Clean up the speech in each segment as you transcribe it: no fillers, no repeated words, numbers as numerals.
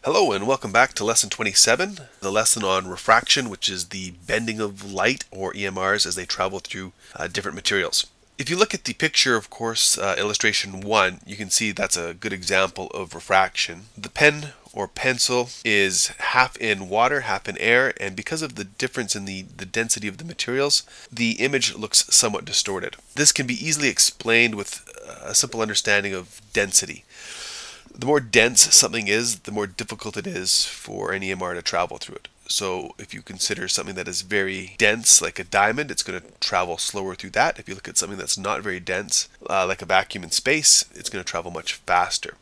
Hello and welcome back to lesson 27, the lesson on refraction, which is the bending of light or EMRs as they travel through different materials. If you look at the picture, of course, illustration 1, you can see that's a good example of refraction. The pen or pencil is half in water, half in air, and because of the difference in the density of the materials, the image looks somewhat distorted. This can be easily explained with a simple understanding of density. The more dense something is, the more difficult it is for an EMR to travel through it. So if you consider something that is very dense, like a diamond, it's going to travel slower through that. If you look at something that's not very dense, like a vacuum in space, it's going to travel much faster.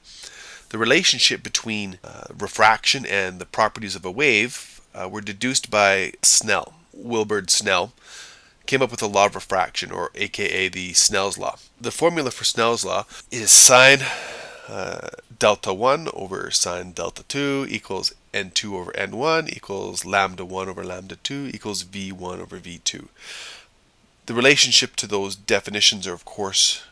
The relationship between refraction and the properties of a wave were deduced by Snell. Wilbur Snell came up with the law of refraction, or aka the Snell's law. The formula for Snell's law is sine delta 1 over sine delta 2 equals n2 over n1 equals lambda 1 over lambda 2 equals v1 over v2. The relationship to those definitions are, of course,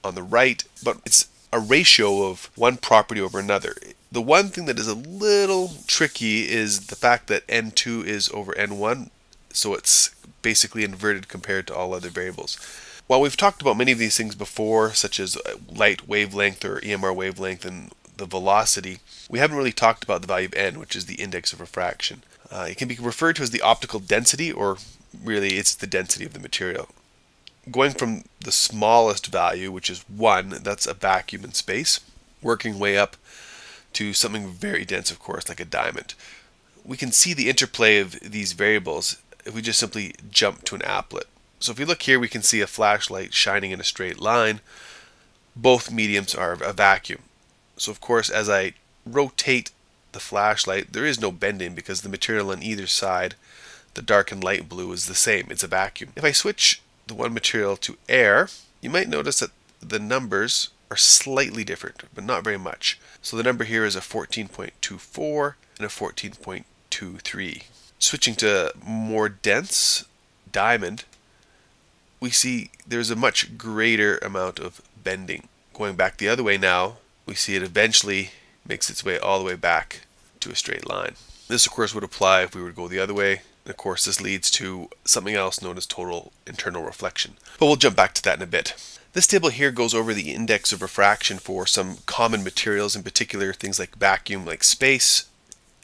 on the right, but it's a ratio of one property over another. The one thing that is a little tricky is the fact that n2 is over n1, so it's basically inverted compared to all other variables. While we've talked about many of these things before, such as light wavelength or EMR wavelength and the velocity, we haven't really talked about the value of n, which is the index of refraction. It can be referred to as the optical density, or really it's the density of the material. Going from the smallest value, which is 1, that's a vacuum in space, working way up to something very dense, of course, like a diamond. We can see the interplay of these variables if we just simply jump to an applet. So if you look here, we can see a flashlight shining in a straight line. Both mediums are a vacuum. So of course, as I rotate the flashlight, there is no bending because the material on either side, the dark and light blue, is the same. It's a vacuum. If I switch the one material to air, you might notice that the numbers are slightly different, but not very much. So the number here is a 14.24 and a 14.23. Switching to more dense diamond, we see there's a much greater amount of bending. Going back the other way now, we see it eventually makes its way all the way back to a straight line. This, of course, would apply if we were to go the other way. And of course, this leads to something else known as total internal reflection. But we'll jump back to that in a bit. This table here goes over the index of refraction for some common materials, in particular things like vacuum, like space,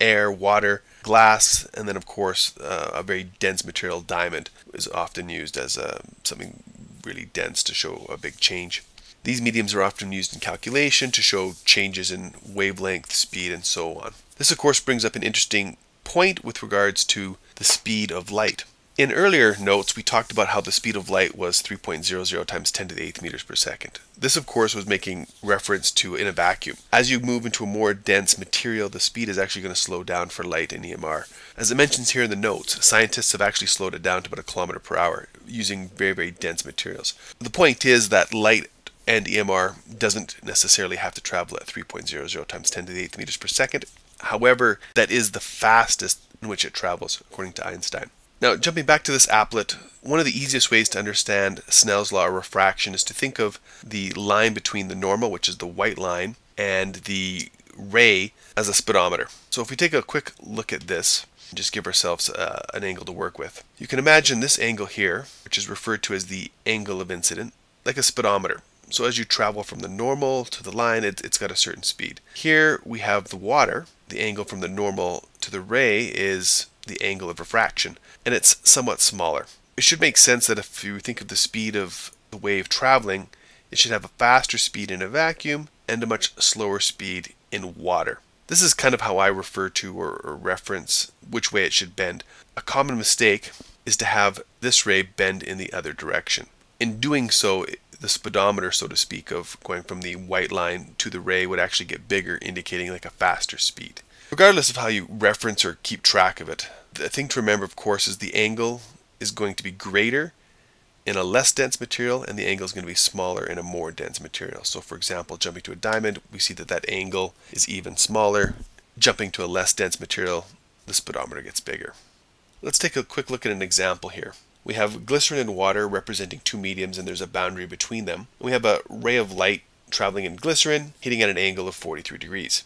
air, water, glass, and then of course a very dense material, diamond, is often used as something really dense to show a big change. These mediums are often used in calculation to show changes in wavelength, speed, and so on. This of course brings up an interesting point with regards to the speed of light. In earlier notes, we talked about how the speed of light was 3.00 times 10 to the 8th meters per second. This, of course, was making reference to in a vacuum. As you move into a more dense material, the speed is actually going to slow down for light in EMR. As it mentions here in the notes, scientists have actually slowed it down to about 1 kilometer per hour using very, very dense materials. The point is that light and EMR doesn't necessarily have to travel at 3.00 times 10 to the 8th meters per second. However, that is the fastest in which it travels, according to Einstein. Now, jumping back to this applet, one of the easiest ways to understand Snell's law of refraction is to think of the line between the normal, which is the white line, and the ray as a speedometer. So if we take a quick look at this, just give ourselves an angle to work with. You can imagine this angle here, which is referred to as the angle of incident, like a speedometer. So as you travel from the normal to the line, it's got a certain speed. Here we have the water. The angle from the normal to the ray is the angle of refraction, and it's somewhat smaller. It should make sense that if you think of the speed of the wave traveling, it should have a faster speed in a vacuum and a much slower speed in water. This is kind of how I refer to or reference which way it should bend. A common mistake is to have this ray bend in the other direction. In doing so, the speedometer, so to speak, of going from the white line to the ray would actually get bigger, indicating like a faster speed. Regardless of how you reference or keep track of it, the thing to remember, of course, is the angle is going to be greater in a less dense material, and the angle is going to be smaller in a more dense material. So for example, jumping to a diamond, we see that that angle is even smaller. Jumping to a less dense material, the speedometer gets bigger. Let's take a quick look at an example here. We have glycerin and water representing two mediums, and there's a boundary between them. We have a ray of light traveling in glycerin, hitting at an angle of 43 degrees.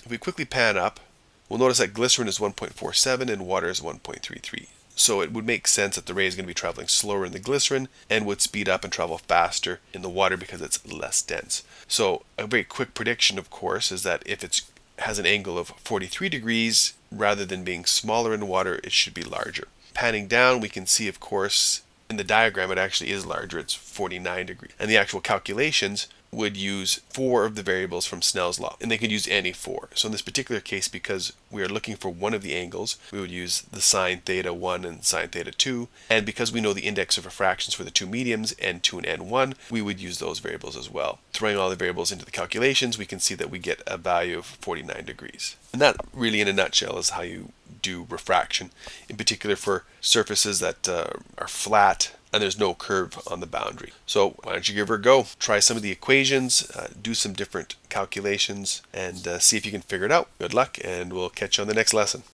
If we quickly pan up, we'll notice that glycerin is 1.47 and water is 1.33. So it would make sense that the ray is going to be traveling slower in the glycerin and would speed up and travel faster in the water because it's less dense. So a very quick prediction, of course, is that if it has an angle of 43 degrees, rather than being smaller in water, it should be larger. Panning down, we can see, of course, in the diagram it actually is larger. It's 49 degrees. And the actual calculations would use 4 of the variables from Snell's law, and they could use any 4. So in this particular case, because we are looking for one of the angles, we would use the sine theta 1 and sine theta 2, and because we know the index of refractions for the two mediums, n2 and n1, we would use those variables as well. Throwing all the variables into the calculations, we can see that we get a value of 49 degrees. And that really, in a nutshell, is how you do refraction, in particular for surfaces that are flat and there's no curve on the boundary. So why don't you give her a go? Try some of the equations, do some different calculations, and see if you can figure it out. Good luck, and we'll catch you on the next lesson.